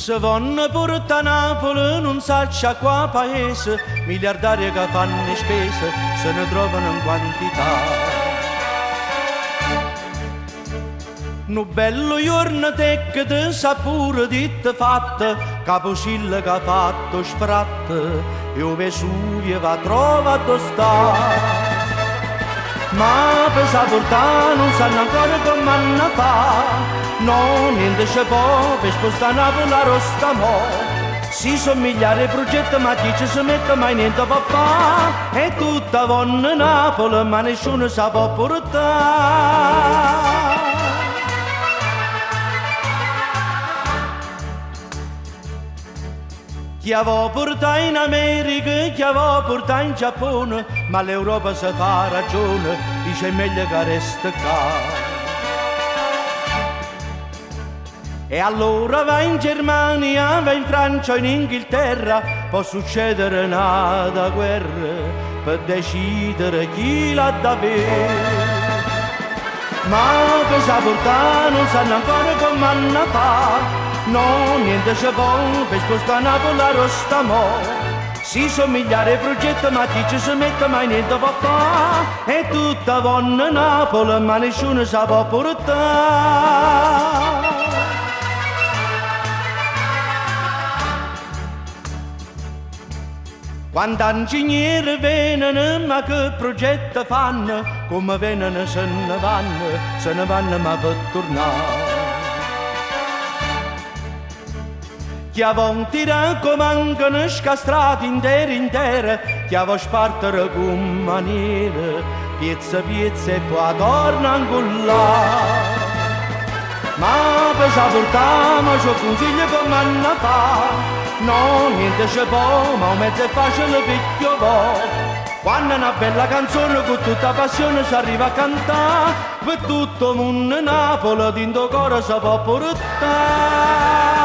Se vanno porta a Napoli non saccia qua paese, miliardari che fanno spese se ne trovano in quantità. Nu bello giorno te che te sa pure ditte fatte, Caposilla che ha fatto sfratte, e o Vesuvio va trovato sta. Ma per saportare non sanno ancora come hanno fa, no, niente c'è può per spostare Napoli a Rostamò. Si somigliare ai progetti ma chi ci si mette mai niente può fare, è tutta vonna Napoli ma nessuno sa può portare. Chi aveva portato in America, chi aveva portato in Giappone, ma l'Europa si fa ragione, dice meglio che resta qua. E allora va in Germania, va in Francia, in Inghilterra, può succedere una guerra per decidere chi l'ha da bere. Ma per saportare non sanno ancora come hanno fa, no, niente c'è può per spostare Napoli a Rostamò. Si somigliare ai progetti ma chi ci si mette mai niente può fare, è tutta vonna Napoli ma nessuno sa può portare. Quando ingegneri vengono, ma che progetti fanno, come vengono se ne vanno ma per tornare. Chi aveva tirato come mancano scastrati intere, chi aveva spartere con maniere, piezza e poi torna ancora. Ma per saportare, ma c'ho consiglio come hanno fa, no, niente c'è può, ma un mezzo è facile picchio può. Quando una bella canzone con tutta passione si arriva a cantare, per tutto il mondo Napoli, dentro cuore si può portare.